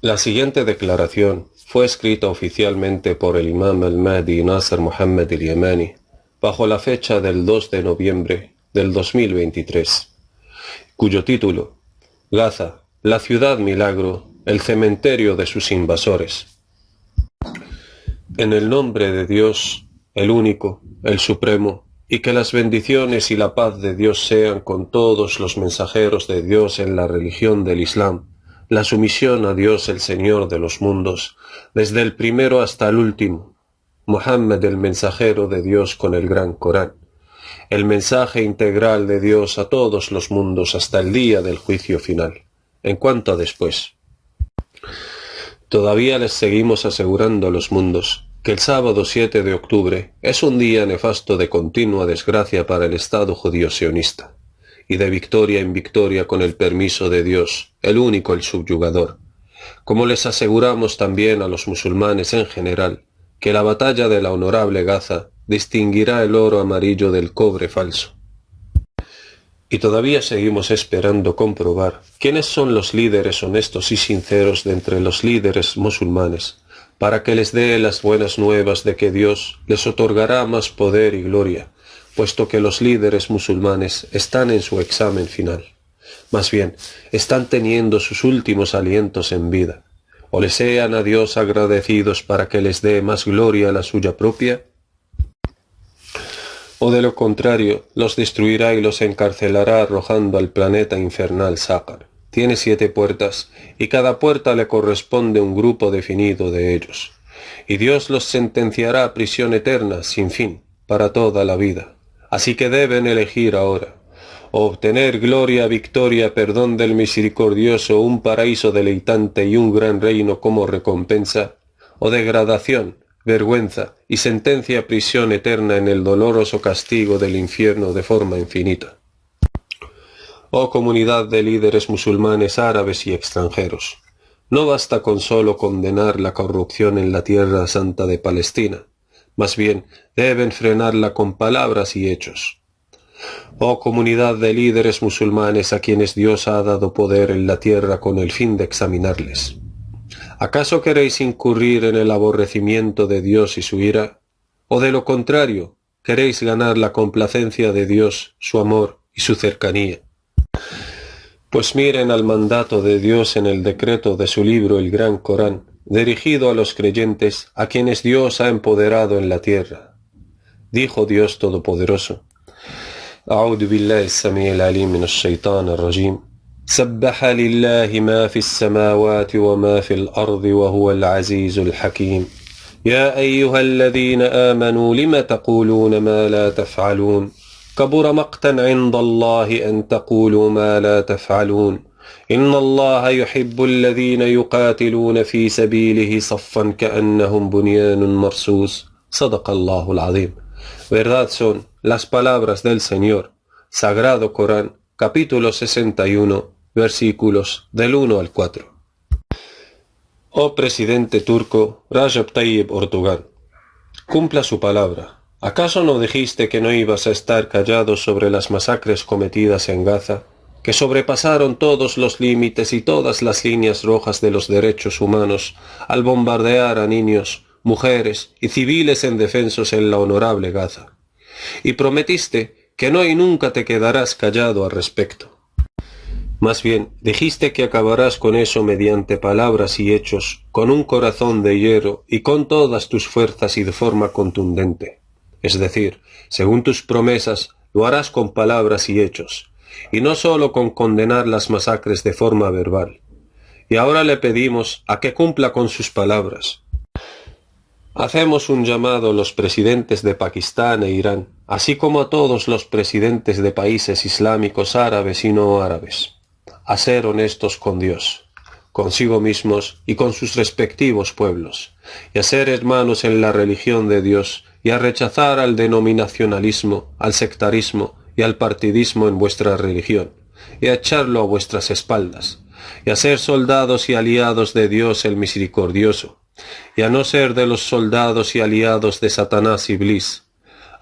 La siguiente declaración fue escrita oficialmente por el imam al-Mahdi Nasser Muhammad al-Yamani bajo la fecha del 2 de noviembre del 2023, cuyo título: Gaza, la ciudad milagro, el cementerio de sus invasores. En el nombre de Dios, el único, el supremo, y que las bendiciones y la paz de Dios sean con todos los mensajeros de Dios en la religión del Islam, la sumisión a Dios el Señor de los mundos, desde el primero hasta el último, Muhammad el mensajero de Dios con el gran Corán, el mensaje integral de Dios a todos los mundos hasta el día del juicio final. En cuanto a después, todavía les seguimos asegurando a los mundos que el sábado 7 de octubre es un día nefasto de continua desgracia para el Estado judío sionista, y de victoria en victoria con el permiso de Dios, el único, el subyugador, como les aseguramos también a los musulmanes en general, que la batalla de la honorable Gaza distinguirá el oro amarillo del cobre falso. Y todavía seguimos esperando comprobar quiénes son los líderes honestos y sinceros de entre los líderes musulmanes, para que les dé las buenas nuevas de que Dios les otorgará más poder y gloria, puesto que los líderes musulmanes están en su examen final. Más bien, están teniendo sus últimos alientos en vida. O les sean a Dios agradecidos para que les dé más gloria a la suya propia, o de lo contrario, los destruirá y los encarcelará arrojando al planeta infernal Sácar. Tiene 7 puertas, y cada puerta le corresponde un grupo definido de ellos. Y Dios los sentenciará a prisión eterna, sin fin, para toda la vida. Así que deben elegir ahora, o obtener gloria, victoria, perdón del misericordioso, un paraíso deleitante y un gran reino como recompensa, o degradación, vergüenza y sentencia a prisión eterna en el doloroso castigo del infierno de forma infinita. Oh comunidad de líderes musulmanes árabes y extranjeros, no basta con solo condenar la corrupción en la tierra santa de Palestina, más bien deben frenarla con palabras y hechos. Oh comunidad de líderes musulmanes a quienes Dios ha dado poder en la tierra con el fin de examinarles. ¿Acaso queréis incurrir en el aborrecimiento de Dios y su ira? ¿O de lo contrario, queréis ganar la complacencia de Dios, su amor y su cercanía? Pues miren al mandato de Dios en el decreto de su libro el Gran Corán, dirigido a los creyentes a quienes Dios ha empoderado en la tierra. Dijo Dios Todopoderoso: أعوذ بالله السميع العليم من الشيطان الرجيم سبح لله ما في السماوات وما في الأرض وهو العزيز الحكيم يا أيها الذين آمنوا لم تقولون ما لا تفعلون كبر مقتا عند الله أن تقولوا ما لا تفعلون إن الله يحب الذين يقاتلون في سبيله صفا كأنهم بنيان مرصوص صدق الله العظيم. Verdad son las palabras del Señor, Sagrado Corán, capítulo 61, versículos del 1 al 4. Oh presidente turco Recep Tayyip Erdogan, cumpla su palabra. ¿Acaso no dijiste que no ibas a estar callado sobre las masacres cometidas en Gaza, que sobrepasaron todos los límites y todas las líneas rojas de los derechos humanos al bombardear a niños, mujeres y civiles indefensos en la honorable Gaza? Y prometiste que no y nunca te quedarás callado al respecto. Más bien, dijiste que acabarás con eso mediante palabras y hechos, con un corazón de hierro y con todas tus fuerzas y de forma contundente. Es decir, según tus promesas, lo harás con palabras y hechos, y no solo con condenar las masacres de forma verbal. Y ahora le pedimos a que cumpla con sus palabras. Hacemos un llamado a los presidentes de Pakistán e Irán, así como a todos los presidentes de países islámicos árabes y no árabes, a ser honestos con Dios, consigo mismos y con sus respectivos pueblos, y a ser hermanos en la religión de Dios, y a rechazar al denominacionalismo, al sectarismo y al partidismo en vuestra religión, y a echarlo a vuestras espaldas, y a ser soldados y aliados de Dios el misericordioso, y a no ser de los soldados y aliados de Satanás y Iblis,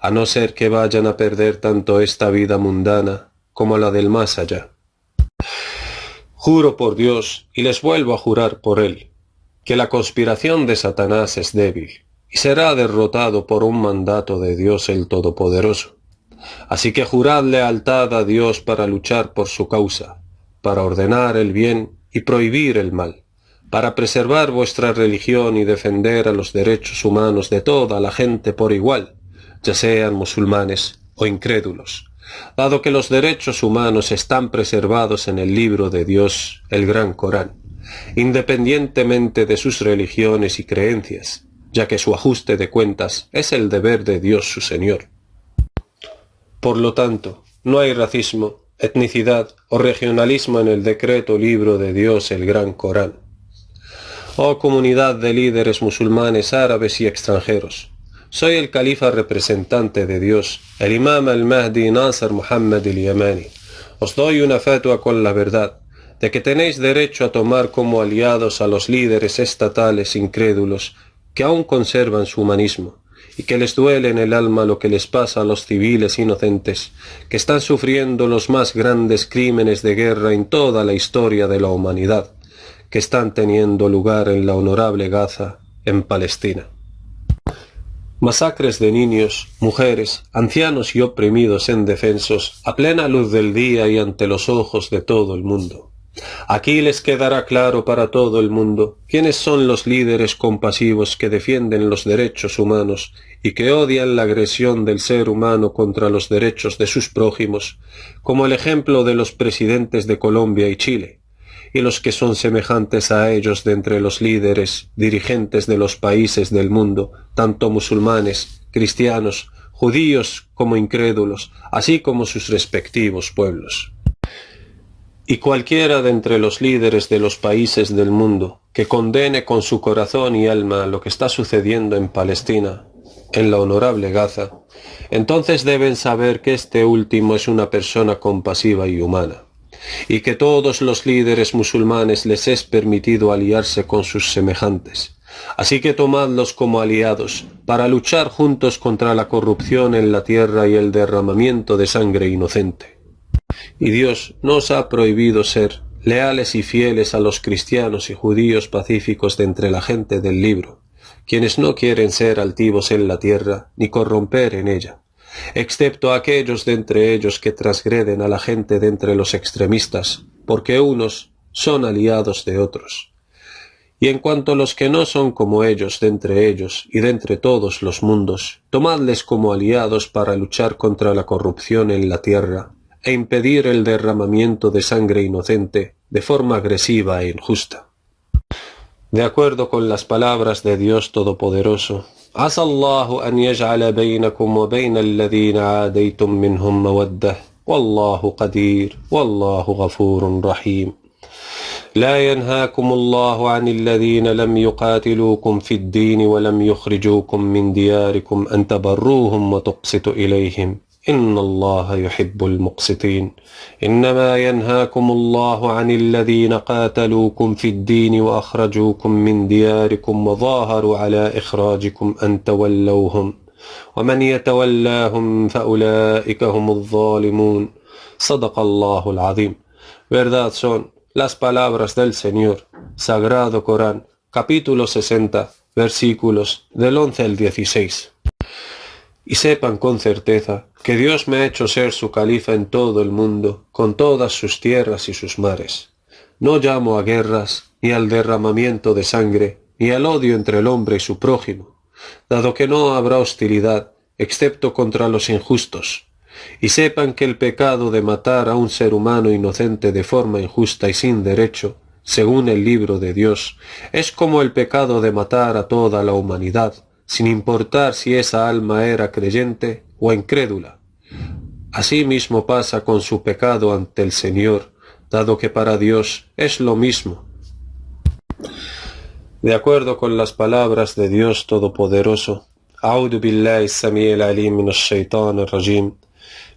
a no ser que vayan a perder tanto esta vida mundana como la del más allá. Juro por Dios, y les vuelvo a jurar por él, que la conspiración de Satanás es débil y será derrotado por un mandato de Dios el Todopoderoso. Así que jurad lealtad a Dios para luchar por su causa, para ordenar el bien y prohibir el mal, para preservar vuestra religión y defender a los derechos humanos de toda la gente por igual, ya sean musulmanes o incrédulos, dado que los derechos humanos están preservados en el libro de Dios, el Gran Corán, independientemente de sus religiones y creencias, ya que su ajuste de cuentas es el deber de Dios su Señor. Por lo tanto, no hay racismo, etnicidad o regionalismo en el decreto libro de Dios, el Gran Corán. Oh comunidad de líderes musulmanes, árabes y extranjeros, soy el califa representante de Dios, el imam al-Mahdi Nasr Muhammad al-Yamani. Os doy una fatua con la verdad, de que tenéis derecho a tomar como aliados a los líderes estatales incrédulos que aún conservan su humanismo, y que les duele en el alma lo que les pasa a los civiles inocentes, que están sufriendo los más grandes crímenes de guerra en toda la historia de la humanidad, que están teniendo lugar en la honorable Gaza, en Palestina. Masacres de niños, mujeres, ancianos y oprimidos indefensos, a plena luz del día y ante los ojos de todo el mundo. Aquí les quedará claro para todo el mundo quiénes son los líderes compasivos que defienden los derechos humanos y que odian la agresión del ser humano contra los derechos de sus prójimos, como el ejemplo de los presidentes de Colombia y Chile, y los que son semejantes a ellos de entre los líderes, dirigentes de los países del mundo, tanto musulmanes, cristianos, judíos como incrédulos, así como sus respectivos pueblos. Y cualquiera de entre los líderes de los países del mundo que condene con su corazón y alma lo que está sucediendo en Palestina, en la honorable Gaza, entonces deben saber que este último es una persona compasiva y humana, y que todos los líderes musulmanes les es permitido aliarse con sus semejantes. Así que tomadlos como aliados para luchar juntos contra la corrupción en la tierra y el derramamiento de sangre inocente. Y Dios nos ha prohibido ser leales y fieles a los cristianos y judíos pacíficos de entre la gente del libro, quienes no quieren ser altivos en la tierra ni corromper en ella, excepto aquellos de entre ellos que transgreden a la gente de entre los extremistas, porque unos son aliados de otros. Y en cuanto a los que no son como ellos de entre ellos y de entre todos los mundos, tomadles como aliados para luchar contra la corrupción en la tierra, e impedir el derramamiento de sangre inocente de forma agresiva e injusta. De acuerdo con las palabras de Dios Todopoderoso, عسى الله أن يجعل بينكم وبين الذين عاديتم منهم مودة والله قدير والله غفور رحيم. لا ينهاكم الله عن الذين لم يقاتلوكم في الدين ولم يخرجوكم من دياركم أن تبروهم وتقسطوا إليهم إن الله يحب المقسطين. إنما ينهاكم الله عن الذين قاتلوكم في الدين وأخرجوكم من دياركم وظاهروا على إخراجكم أن تولوهم ومن يتولاهم فأولئك هم الظالمون. صدق الله العظيم. Verdad son las palabras del Señor, Sagrado Corán, capítulo 60, versículos del 11 al 16. Y sepan con certeza que Dios me ha hecho ser su califa en todo el mundo, con todas sus tierras y sus mares. No llamo a guerras, ni al derramamiento de sangre, ni al odio entre el hombre y su prójimo, dado que no habrá hostilidad, excepto contra los injustos. Y sepan que el pecado de matar a un ser humano inocente de forma injusta y sin derecho, según el libro de Dios, es como el pecado de matar a toda la humanidad, sin importar si esa alma era creyente o incrédula. Así mismo pasa con su pecado ante el Señor, dado que para Dios es lo mismo. De acuerdo con las palabras de Dios Todopoderoso, أعوذ بالله السميع العليم من الشيطان الرجيم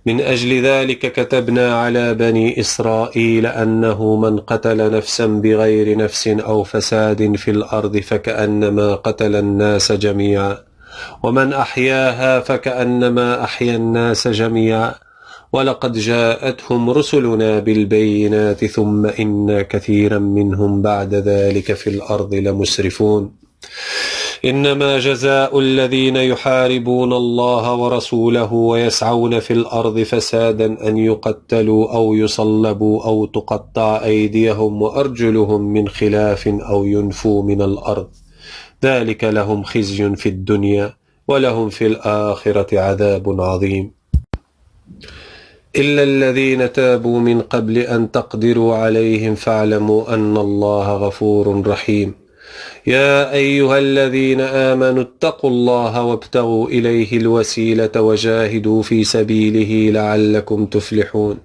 من أجل ذلك كتبنا على بني إسرائيل أنه من قتل نفسا بغير نفس أو فساد في الأرض فكأنما قتل الناس جميعا ومن أحياها فكأنما أحيا الناس جميعا ولقد جاءتهم رسلنا بالبينات ثم إن كثيرا منهم بعد ذلك في الأرض لمسرفون إنما جزاء الذين يحاربون الله ورسوله ويسعون في الأرض فسادا أن يقتلوا أو يصلبوا أو تقطع أيديهم وأرجلهم من خلاف أو ينفوا من الأرض ذلك لهم خزي في الدنيا ولهم في الآخرة عذاب عظيم إلا الذين تابوا من قبل أن تقدروا عليهم فاعلموا أن الله غفور رحيم يا أيها الذين آمنوا اتقوا الله وابتغوا إليه الوسيلة وجاهدوا في سبيله لعلكم تفلحون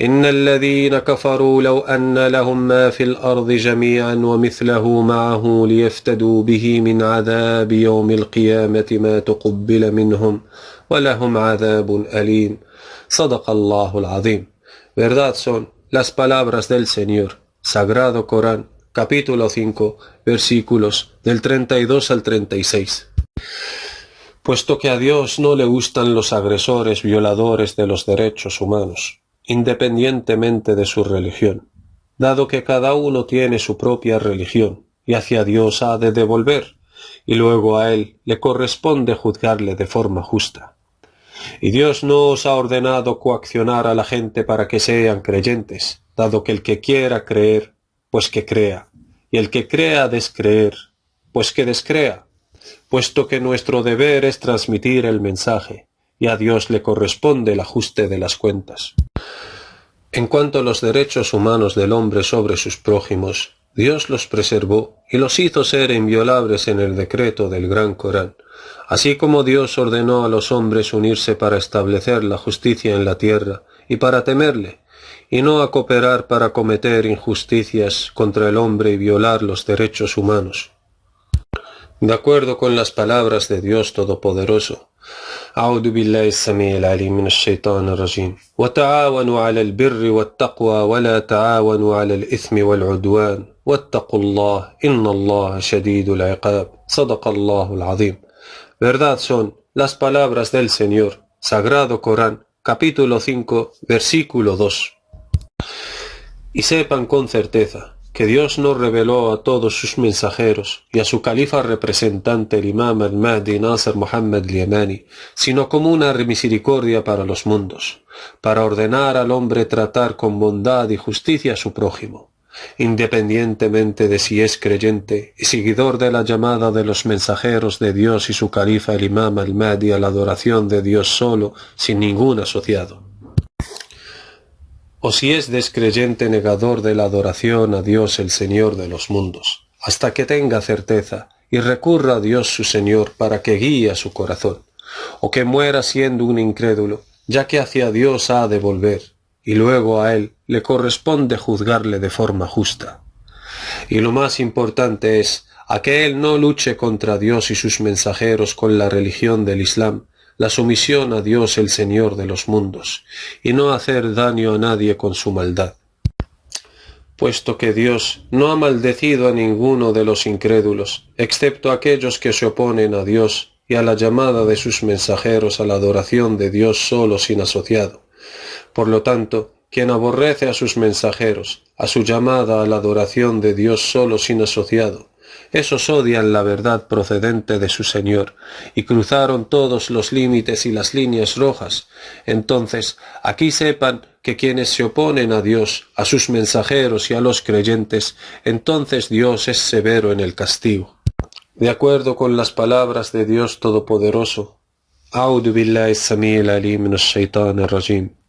إن الذين كفروا لو أن لهم ما في الأرض جميعا ومثله معه ليفتدوا به من عذاب يوم القيامة ما تقبل منهم ولهم عذاب أليم صدق الله العظيم. Verdad son las palabras del Señor, Sagrado Corán, capítulo 5, versículos del 32 al 36. Puesto que a Dios no le gustan los agresores violadores de los derechos humanos, independientemente de su religión, dado que cada uno tiene su propia religión y hacia Dios ha de devolver, y luego a Él le corresponde juzgarle de forma justa. Y Dios no os ha ordenado coaccionar a la gente para que sean creyentes, dado que el que quiera creer, pues que crea, y el que crea descreer, pues que descrea, puesto que nuestro deber es transmitir el mensaje, y a Dios le corresponde el ajuste de las cuentas. En cuanto a los derechos humanos del hombre sobre sus prójimos, Dios los preservó y los hizo ser inviolables en el decreto del Gran Corán, así como Dios ordenó a los hombres unirse para establecer la justicia en la tierra y para temerle, y no a cooperar para cometer injusticias contra el hombre y violar los derechos humanos. De acuerdo con las palabras de Dios Todopoderoso, أعوذ بالله السميع العليم من الشيطان الرجيم وتعاونوا على البر والتقوى ولا تعاونوا على الإثم والعدوان واتقوا الله إن الله شديد العقاب صدق الله العظيم. Verdad son las palabras del Señor, Sagrado Corán, capítulo 5, versículo 2. Y sepan con certeza que Dios no reveló a todos sus mensajeros y a su califa representante el imam al-Mahdi Nasr Muhammad al-Yamani, sino como una misericordia para los mundos, para ordenar al hombre tratar con bondad y justicia a su prójimo, independientemente de si es creyente y seguidor de la llamada de los mensajeros de Dios y su califa el imam al-Mahdi a la adoración de Dios solo, sin ningún asociado. O si es descreyente negador de la adoración a Dios el Señor de los mundos, hasta que tenga certeza y recurra a Dios su Señor para que guíe a su corazón, o que muera siendo un incrédulo, ya que hacia Dios ha de volver, y luego a Él le corresponde juzgarle de forma justa. Y lo más importante es a que Él no luche contra Dios y sus mensajeros con la religión del Islam, la sumisión a Dios el Señor de los mundos, y no hacer daño a nadie con su maldad. Puesto que Dios no ha maldecido a ninguno de los incrédulos, excepto aquellos que se oponen a Dios y a la llamada de sus mensajeros a la adoración de Dios solo sin asociado. Por lo tanto, quien aborrece a sus mensajeros, a su llamada a la adoración de Dios solo sin asociado, esos odian la verdad procedente de su Señor, y cruzaron todos los límites y las líneas rojas. Entonces, aquí sepan que quienes se oponen a Dios, a sus mensajeros y a los creyentes, entonces Dios es severo en el castigo. De acuerdo con las palabras de Dios Todopoderoso, أعوذ بالله السميع العليم من الشيطان الرجيم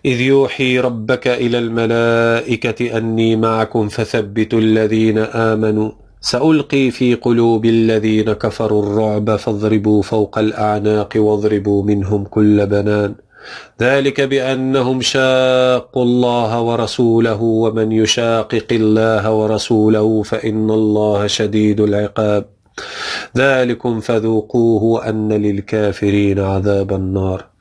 إذ يوحي ربك إلى الملائكة أني معكم فثبتوا الذين آمنوا سألقي في قلوب الذين كفروا الرعب فاضربوا فوق الأعناق واضربوا منهم كل بنان ذلك بأنهم شاقوا الله ورسوله ومن يشاقق الله ورسوله فإن الله شديد العقاب ذلكم فذوقوه وأن للكافرين عذاب النار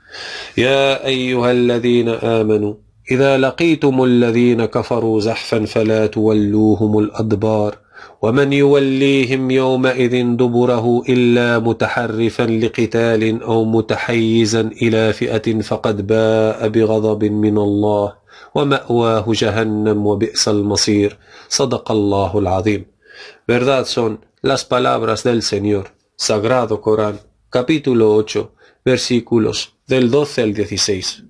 يا أيها الذين آمنوا إذا لقيتم الذين كفروا زحفا فلا تولوهم الأدبار ومن يوليهم يومئذ دبره إلا متحرفا لقتال أو متحيزا إلى فئة فقد باء بغضب من الله ومأواه جهنم وبئس المصير. صدق الله العظيم. Verdad son las palabras del Señor, Sagrado Corán, capítulo 8, versículos del 12 al 16.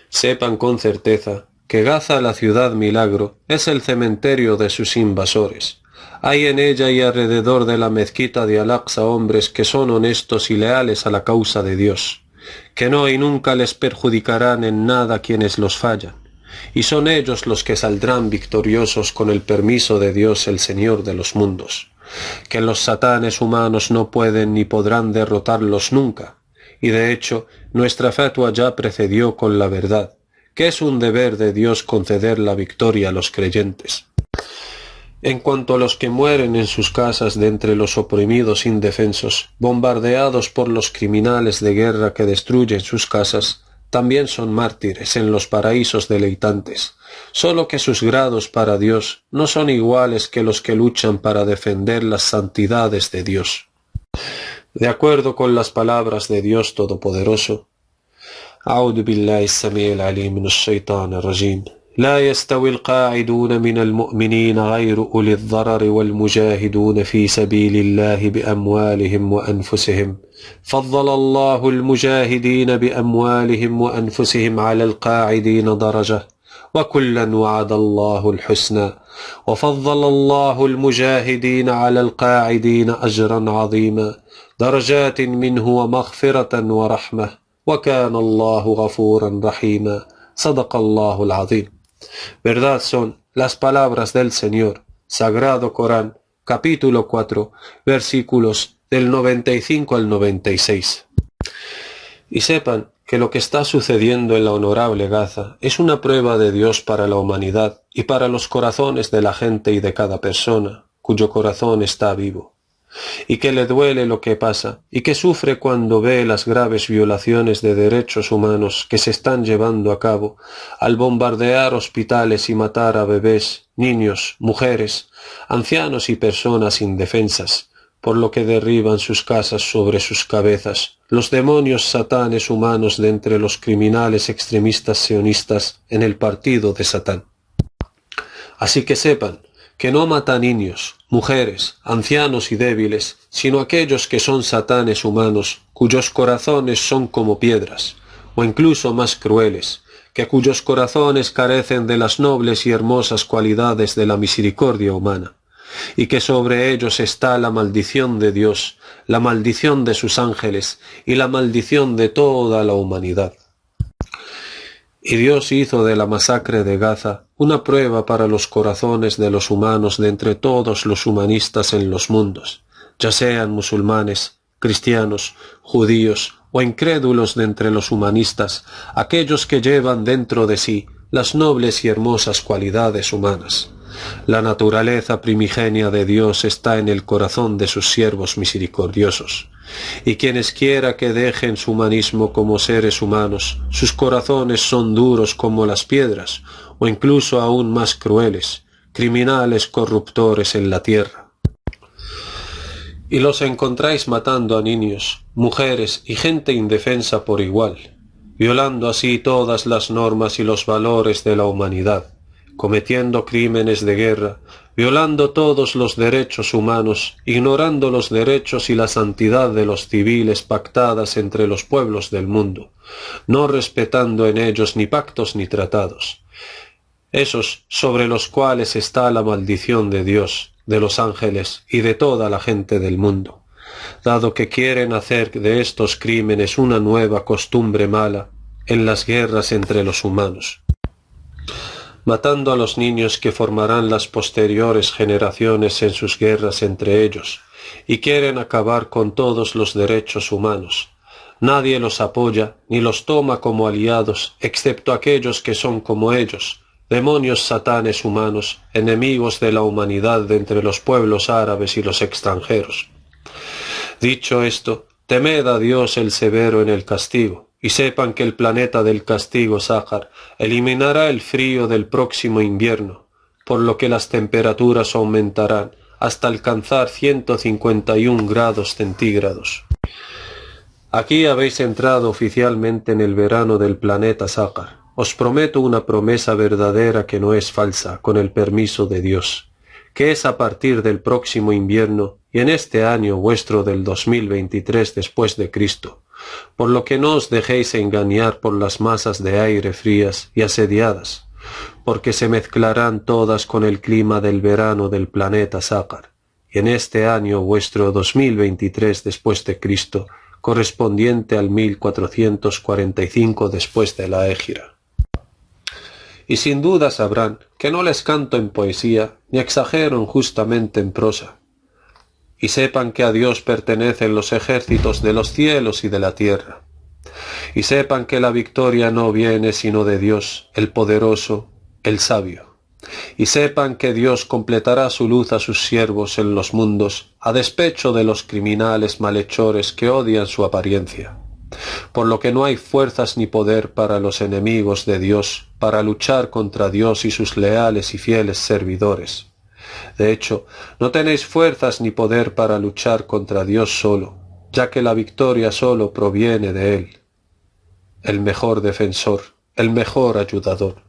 Sepan con certeza que Gaza, la ciudad milagro, es el cementerio de sus invasores. Hay en ella y alrededor de la mezquita de Al-Aqsa hombres que son honestos y leales a la causa de Dios, que no y nunca les perjudicarán en nada quienes los fallan, y son ellos los que saldrán victoriosos con el permiso de Dios el Señor de los mundos, que los satanes humanos no pueden ni podrán derrotarlos nunca, y de hecho nuestra fatua ya precedió con la verdad, que es un deber de Dios conceder la victoria a los creyentes. En cuanto a los que mueren en sus casas de entre los oprimidos indefensos, bombardeados por los criminales de guerra que destruyen sus casas, también son mártires en los paraísos deleitantes, solo que sus grados para Dios no son iguales que los que luchan para defender las santidades de Dios. De acuerdo con las palabras de Dios Todopoderoso, أعوذ بالله السميع العليم من الشيطان الرجيم لا يستوي القاعدون من المؤمنين غير أولي الضرر والمجاهدون في سبيل الله بأموالهم وأنفسهم فضل الله المجاهدين بأموالهم وأنفسهم على القاعدين درجة وكلا وعد الله الحسنى وفضل الله المجاهدين على القاعدين أجرا عظيما درجات منه ومغفرة ورحمة وكان الله غفورا رحيما. صدق الله العظيم. Verdad son las palabras del Señor, Sagrado Corán, capítulo 4, versículos del 95 al 96. Y sepan que lo que está sucediendo en la honorable Gaza es una prueba de Dios para la humanidad y para los corazones de la gente y de cada persona cuyo corazón está vivo, y que le duele lo que pasa, y que sufre cuando ve las graves violaciones de derechos humanos que se están llevando a cabo al bombardear hospitales y matar a bebés, niños, mujeres, ancianos y personas indefensas, por lo que derriban sus casas sobre sus cabezas, los demonios satanes humanos de entre los criminales extremistas sionistas en el partido de Satán. Así que sepan que no mata niños, mujeres, ancianos y débiles, sino aquellos que son satanes humanos, cuyos corazones son como piedras, o incluso más crueles, que cuyos corazones carecen de las nobles y hermosas cualidades de la misericordia humana, y que sobre ellos está la maldición de Dios, la maldición de sus ángeles y la maldición de toda la humanidad. Y Dios hizo de la masacre de Gaza una prueba para los corazones de los humanos de entre todos los humanistas en los mundos, ya sean musulmanes, cristianos, judíos o incrédulos de entre los humanistas, aquellos que llevan dentro de sí las nobles y hermosas cualidades humanas. La naturaleza primigenia de Dios está en el corazón de sus siervos misericordiosos, y quienes quiera que dejen su humanismo como seres humanos, sus corazones son duros como las piedras, o incluso aún más crueles, criminales corruptores en la tierra. Y los encontráis matando a niños, mujeres y gente indefensa por igual, violando así todas las normas y los valores de la humanidad, cometiendo crímenes de guerra, violando todos los derechos humanos, ignorando los derechos y la santidad de los civiles pactadas entre los pueblos del mundo, no respetando en ellos ni pactos ni tratados, esos sobre los cuales está la maldición de Dios, de los ángeles y de toda la gente del mundo, dado que quieren hacer de estos crímenes una nueva costumbre mala en las guerras entre los humanos, matando a los niños que formarán las posteriores generaciones en sus guerras entre ellos, y quieren acabar con todos los derechos humanos. Nadie los apoya ni los toma como aliados, excepto aquellos que son como ellos, demonios satanes humanos, enemigos de la humanidad de entre los pueblos árabes y los extranjeros. Dicho esto, temed a Dios el severo en el castigo, y sepan que el planeta del castigo Sájar eliminará el frío del próximo invierno, por lo que las temperaturas aumentarán hasta alcanzar 151 grados centígrados. Aquí habéis entrado oficialmente en el verano del planeta Sácar. Os prometo una promesa verdadera que no es falsa, con el permiso de Dios, que es a partir del próximo invierno y en este año vuestro del 2023 después de Cristo, por lo que no os dejéis engañar por las masas de aire frías y asediadas, porque se mezclarán todas con el clima del verano del planeta Sácar, y en este año vuestro 2023 después de Cristo, correspondiente al 1445 después de la Égira. Y sin duda sabrán que no les canto en poesía, ni exagero injustamente en prosa. Y sepan que a Dios pertenecen los ejércitos de los cielos y de la tierra. Y sepan que la victoria no viene sino de Dios, el poderoso, el sabio. Y sepan que Dios completará su luz a sus siervos en los mundos, a despecho de los criminales malhechores que odian su apariencia. Por lo que no hay fuerzas ni poder para los enemigos de Dios, para luchar contra Dios y sus leales y fieles servidores. De hecho, no tenéis fuerzas ni poder para luchar contra Dios solo, ya que la victoria solo proviene de Él, el mejor defensor, el mejor ayudador.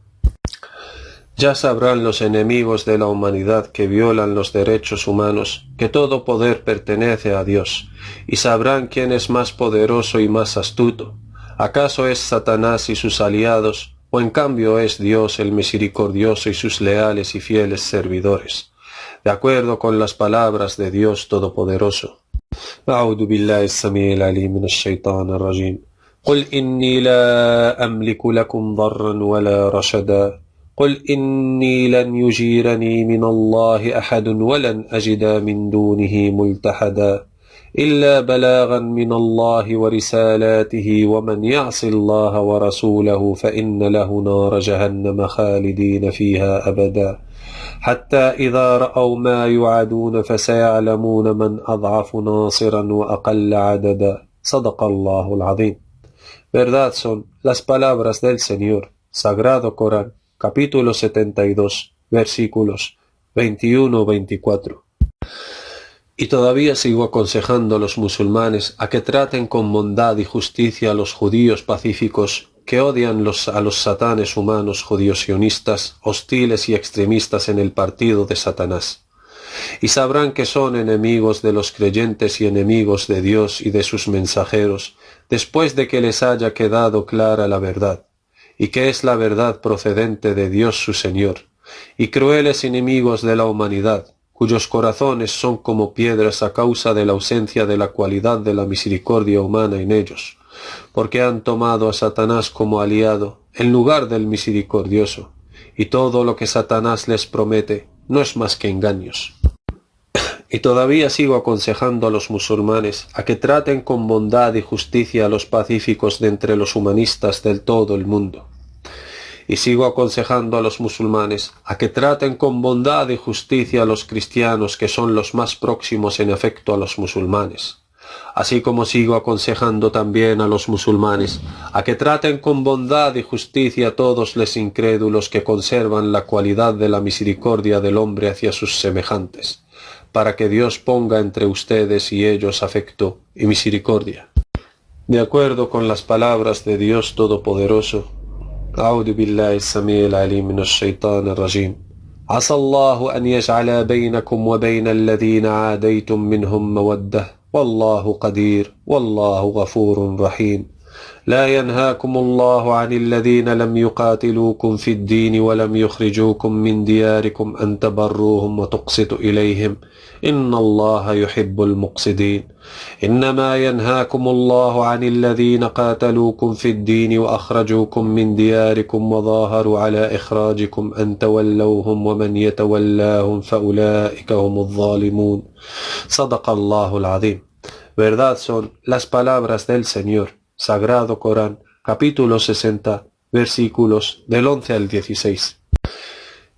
Ya sabrán los enemigos de la humanidad que violan los derechos humanos, que todo poder pertenece a Dios, y sabrán quién es más poderoso y más astuto. ¿Acaso es Satanás y sus aliados, o en cambio es Dios el misericordioso y sus leales y fieles servidores? De acuerdo con las palabras de Dios Todopoderoso. أعوذ بالله السميع العليم من الشيطان الرجيم قل إني لا أملك لكم ضرا ولا رشدا قل إني لن يجيرني من الله أحد ولن أجد من دونه ملتحدا إلا بلاغا من الله ورسالاته ومن يعص الله ورسوله فإن له نار جهنم خالدين فيها أبدا حتى إذا رأوا ما يوعدون فسيعلمون من أضعف ناصرا وأقل عددا صدق الله العظيم. Verdad son las palabras del Señor, Sagrado Corán, capítulo 72, versículos 21-24. Y todavía sigo aconsejando a los musulmanes a que traten con bondad y justicia a los judíos pacíficos que odian a los satanes humanos judíos sionistas, hostiles y extremistas en el partido de Satanás. Y sabrán que son enemigos de los creyentes y enemigos de Dios y de sus mensajeros, después de que les haya quedado clara la verdad, y que es la verdad procedente de Dios su Señor, y crueles enemigos de la humanidad, cuyos corazones son como piedras a causa de la ausencia de la cualidad de la misericordia humana en ellos, porque han tomado a Satanás como aliado en lugar del misericordioso, y todo lo que Satanás les promete no es más que engaños. Y todavía sigo aconsejando a los musulmanes a que traten con bondad y justicia a los pacíficos de entre los humanistas del todo el mundo. Y sigo aconsejando a los musulmanes a que traten con bondad y justicia a los cristianos que son los más próximos en efecto a los musulmanes. Así como sigo aconsejando también a los musulmanes a que traten con bondad y justicia a todos los incrédulos que conservan la cualidad de la misericordia del hombre hacia sus semejantes, para que Dios ponga entre ustedes y ellos afecto y misericordia. De acuerdo con las palabras de Dios Todopoderoso, أعوذ بالله السميع العليم من الشيطان الرجيم عسى الله أن يجعل بينكم وبين الذين عاديتم منهم مودة والله قدير والله غفور رحيم لا ينهاكم الله عن الذين لم يقاتلوكم في الدين ولم يخرجوكم من دياركم أن تبروهم وتقسطوا إليهم إن الله يحب المقسطين إنما ينهاكم الله عن الذين قاتلوكم في الدين وأخرجوكم من دياركم وظاهروا على إخراجكم أن تولوهم ومن يتولاهم فأولئك هم الظالمون صدق الله العظيم. Verdad son las palabras del Señor, Sagrado Corán, capítulo 60, versículos del 11 al 16.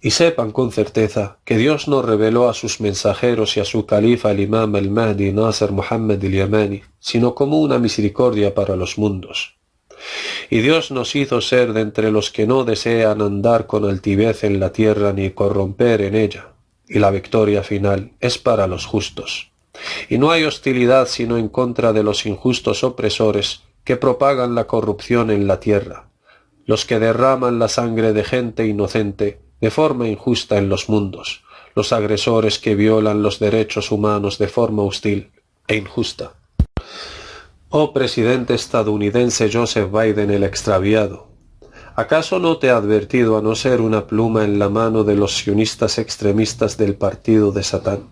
Y sepan con certeza que Dios no reveló a sus mensajeros y a su califa el imam al-Mahdi Nasr Muhammad al-Yamani, sino como una misericordia para los mundos. Y Dios nos hizo ser de entre los que no desean andar con altivez en la tierra ni corromper en ella, y la victoria final es para los justos. Y no hay hostilidad sino en contra de los injustos opresores que propagan la corrupción en la tierra, los que derraman la sangre de gente inocente de forma injusta en los mundos, los agresores que violan los derechos humanos de forma hostil e injusta. Oh presidente estadounidense Joseph Biden el extraviado, ¿acaso no te ha advertido a no ser una pluma en la mano de los sionistas extremistas del partido de Satán?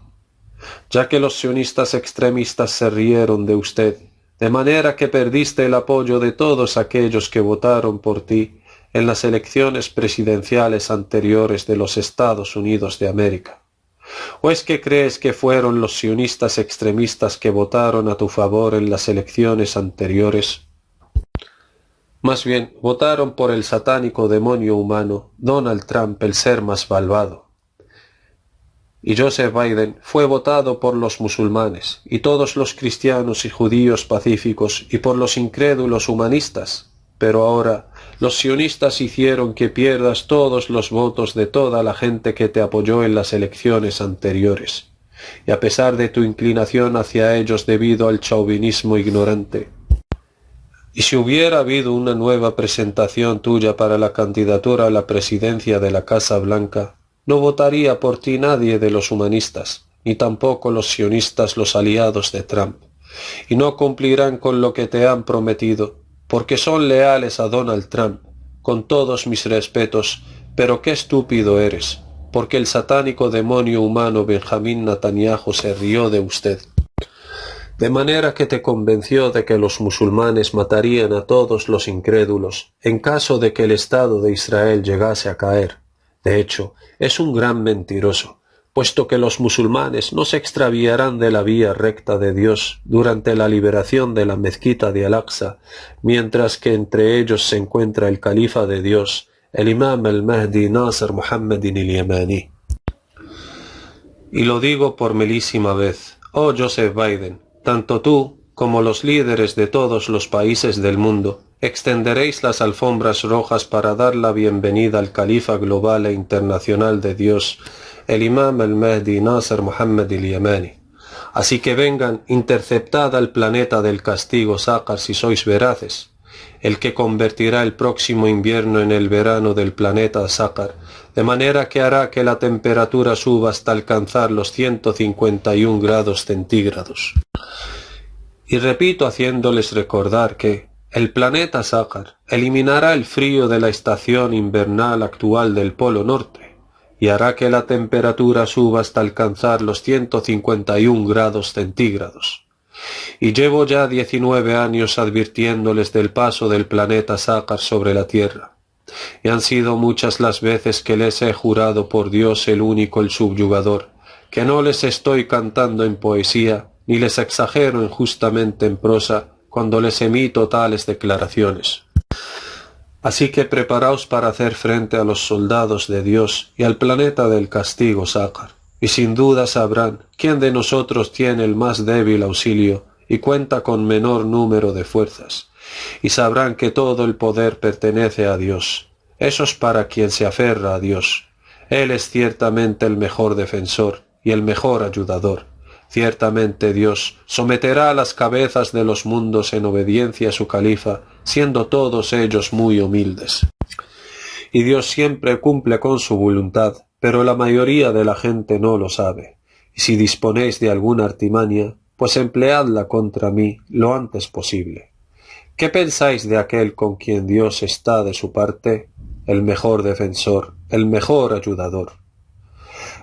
Ya que los sionistas extremistas se rieron de usted, de manera que perdiste el apoyo de todos aquellos que votaron por ti en las elecciones presidenciales anteriores de los Estados Unidos de América. ¿O es que crees que fueron los sionistas extremistas que votaron a tu favor en las elecciones anteriores? Más bien, votaron por el satánico demonio humano, Donald Trump, el ser más malvado. Y Joseph Biden fue votado por los musulmanes, y todos los cristianos y judíos pacíficos, y por los incrédulos humanistas. Pero ahora los sionistas hicieron que pierdas todos los votos de toda la gente que te apoyó en las elecciones anteriores, y a pesar de tu inclinación hacia ellos debido al chauvinismo ignorante. Y si hubiera habido una nueva presentación tuya para la candidatura a la presidencia de la Casa Blanca, no votaría por ti nadie de los humanistas, ni tampoco los sionistas, los aliados de Trump, y no cumplirán con lo que te han prometido, porque son leales a Donald Trump, con todos mis respetos, pero qué estúpido eres, porque el satánico demonio humano Benjamín Netanyahu se rió de usted. De manera que te convenció de que los musulmanes matarían a todos los incrédulos en caso de que el Estado de Israel llegase a caer. De hecho, es un gran mentiroso, puesto que los musulmanes no se extraviarán de la vía recta de Dios durante la liberación de la mezquita de Al-Aqsa, mientras que entre ellos se encuentra el califa de Dios, el imam al-Mahdi Nasser Muhammadin al-Yamani. Y lo digo por milésima vez, oh Joseph Biden, tanto tú como los líderes de todos los países del mundo extenderéis las alfombras rojas para dar la bienvenida al califa global e internacional de Dios, el imam al-Mahdi Nasser Muhammad al-Yamani. Así que vengan, interceptad al planeta del castigo Sácar si sois veraces, el que convertirá el próximo invierno en el verano del planeta Sácar, de manera que hará que la temperatura suba hasta alcanzar los 151 grados centígrados. Y repito haciéndoles recordar que el planeta Sácar eliminará el frío de la estación invernal actual del Polo Norte y hará que la temperatura suba hasta alcanzar los 151 grados centígrados. Y llevo ya 19 años advirtiéndoles del paso del planeta Sácar sobre la Tierra. Y han sido muchas las veces que les he jurado por Dios el único, el subyugador, que no les estoy cantando en poesía, ni les exagero injustamente en prosa, cuando les emito tales declaraciones. Así que preparaos para hacer frente a los soldados de Dios y al planeta del castigo Sácar, y sin duda sabrán quién de nosotros tiene el más débil auxilio y cuenta con menor número de fuerzas, y sabrán que todo el poder pertenece a Dios. Eso es para quien se aferra a Dios. Él es ciertamente el mejor defensor y el mejor ayudador. Ciertamente Dios someterá a las cabezas de los mundos en obediencia a su califa, siendo todos ellos muy humildes. Y Dios siempre cumple con su voluntad, pero la mayoría de la gente no lo sabe. Y si disponéis de alguna artimaña, pues empleadla contra mí lo antes posible. ¿Qué pensáis de aquel con quien Dios está de su parte? El mejor defensor, el mejor ayudador.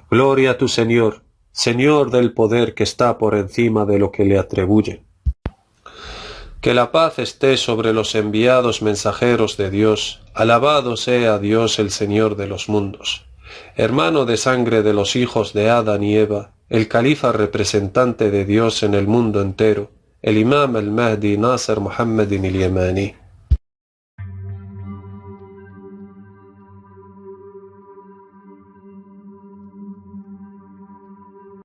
Gloria a tu Señor, Señor del poder que está por encima de lo que le atribuyen. Que la paz esté sobre los enviados mensajeros de Dios, alabado sea Dios el Señor de los mundos. Hermano de sangre de los hijos de Adán y Eva, el califa representante de Dios en el mundo entero, el imam al-Mahdi Nasser Muhammadin al-Yamani.